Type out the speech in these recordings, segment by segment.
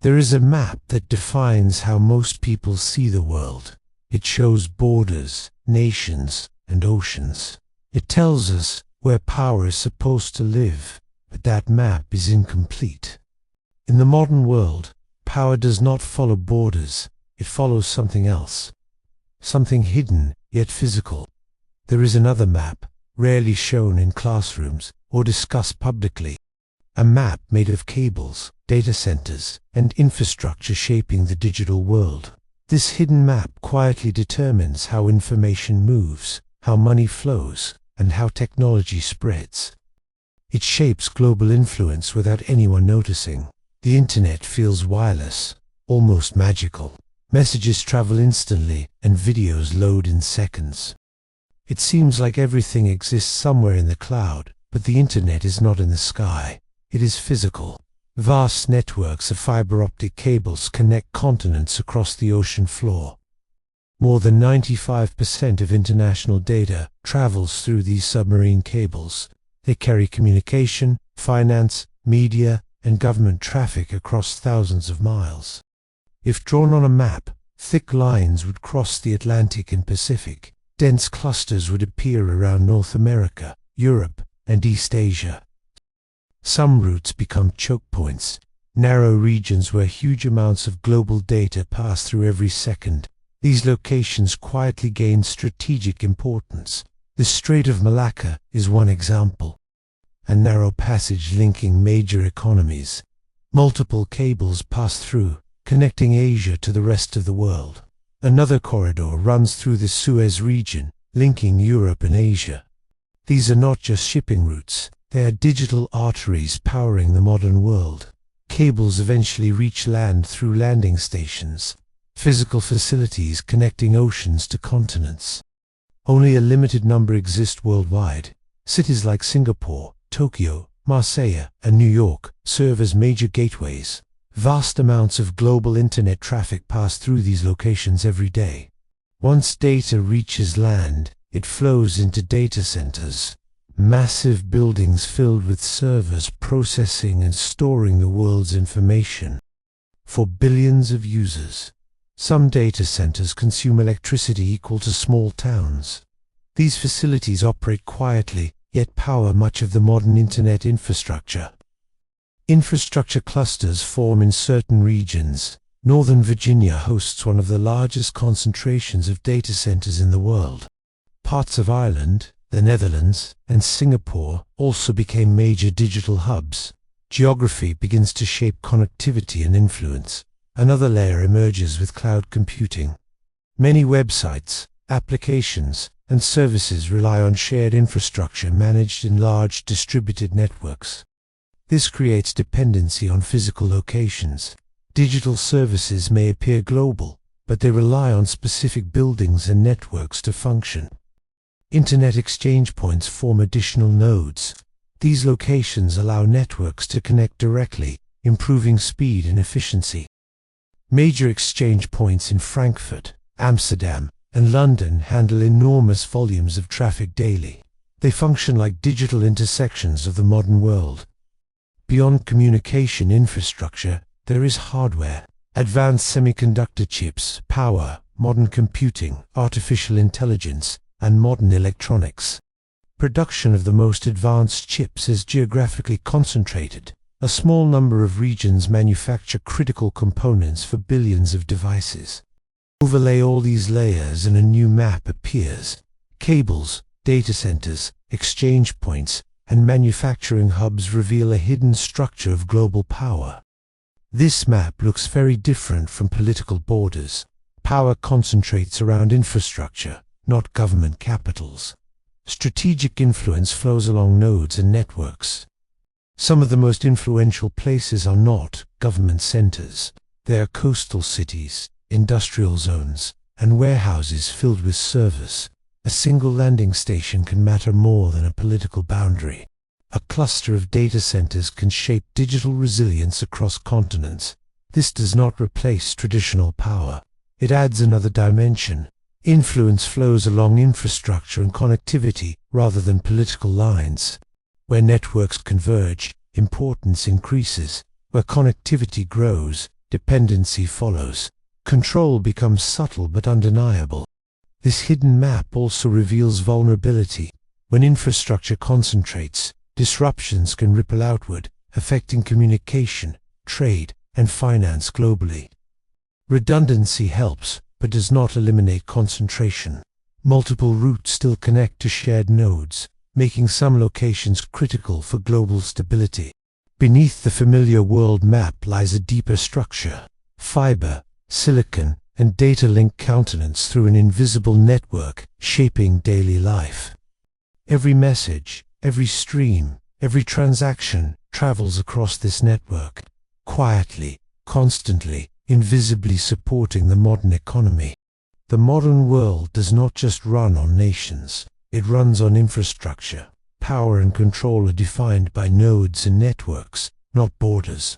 There is a map that defines how most people see the world. It shows borders, nations, and oceans. It tells us where power is supposed to live, but that map is incomplete. In the modern world, power does not follow borders, it follows something else. Something hidden, yet physical. There is another map, rarely shown in classrooms or discussed publicly. A map made of cables, data centers, and infrastructure shaping the digital world. This hidden map quietly determines how information moves, how money flows, and how technology spreads. It shapes global influence without anyone noticing. The internet feels wireless, almost magical. Messages travel instantly, and videos load in seconds. It seems like everything exists somewhere in the cloud, but the internet is not in the sky. It is physical. Vast networks of fiber optic cables connect continents across the ocean floor. More than 95% of international data travels through these submarine cables. They carry communication, finance, media, and government traffic across thousands of miles. If drawn on a map, thick lines would cross the Atlantic and Pacific. Dense clusters would appear around North America, Europe, and East Asia. Some routes become choke points, narrow regions where huge amounts of global data pass through every second. These locations quietly gain strategic importance. The Strait of Malacca is one example, a narrow passage linking major economies. Multiple cables pass through, connecting Asia to the rest of the world. Another corridor runs through the Suez region, linking Europe and Asia. These are not just shipping routes. They are digital arteries powering the modern world. Cables eventually reach land through landing stations, physical facilities connecting oceans to continents. Only a limited number exist worldwide. Cities like Singapore, Tokyo, Marseille, and New York serve as major gateways. Vast amounts of global internet traffic pass through these locations every day. Once data reaches land, it flows into data centers. Massive buildings filled with servers processing and storing the world's information. For billions of users, some data centers consume electricity equal to small towns. These facilities operate quietly, yet power much of the modern internet infrastructure. Infrastructure clusters form in certain regions. Northern Virginia hosts one of the largest concentrations of data centers in the world. Parts of Ireland, the Netherlands, and Singapore also became major digital hubs. Geography begins to shape connectivity and influence. Another layer emerges with cloud computing. Many websites, applications, and services rely on shared infrastructure managed in large distributed networks. This creates dependency on physical locations. Digital services may appear global, but they rely on specific buildings and networks to function. Internet exchange points form additional nodes. These locations allow networks to connect directly, improving speed and efficiency. Major exchange points in Frankfurt, Amsterdam, and London handle enormous volumes of traffic daily. They function like digital intersections of the modern world. Beyond communication infrastructure, there is hardware. Advanced semiconductor chips, power, modern computing, artificial intelligence, and modern electronics. Production of the most advanced chips is geographically concentrated. A small number of regions manufacture critical components for billions of devices. Overlay all these layers and a new map appears. Cables, data centers, exchange points, and manufacturing hubs reveal a hidden structure of global power. This map looks very different from political borders. Power concentrates around infrastructure, not government capitals. Strategic influence flows along nodes and networks. Some of the most influential places are not government centers. They are coastal cities, industrial zones, and warehouses filled with servers. A single landing station can matter more than a political boundary. A cluster of data centers can shape digital resilience across continents. This does not replace traditional power. It adds another dimension. Influence flows along infrastructure and connectivity rather than political lines. Where networks converge, importance increases. Where connectivity grows, dependency follows. Control becomes subtle but undeniable. This hidden map also reveals vulnerability. When infrastructure concentrates, disruptions can ripple outward, affecting communication, trade, and finance globally. Redundancy helps, but does not eliminate concentration. Multiple routes still connect to shared nodes, making some locations critical for global stability. Beneath the familiar world map lies a deeper structure. Fiber, silicon, and data link countenance through an invisible network, shaping daily life. Every message, every stream, every transaction travels across this network, quietly, constantly, invisibly supporting the modern economy. The modern world does not just run on nations, it runs on infrastructure. Power and control are defined by nodes and networks, not borders.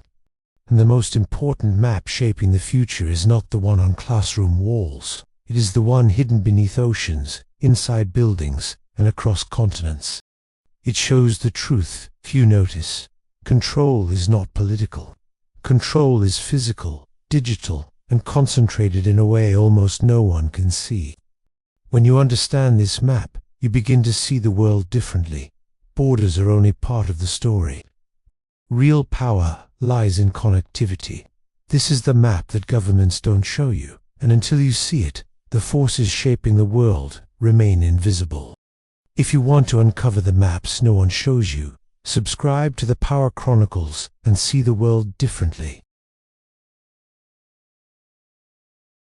And the most important map shaping the future is not the one on classroom walls. It is the one hidden beneath oceans, inside buildings, and across continents. It shows the truth few notice. Control is not political. Control is physical, digital, and concentrated in a way almost no one can see. When you understand this map, you begin to see the world differently. Borders are only part of the story. Real power lies in connectivity. This is the map that governments don't show you, and until you see it, the forces shaping the world remain invisible. If you want to uncover the maps no one shows you, subscribe to the Power Chronicles and see the world differently.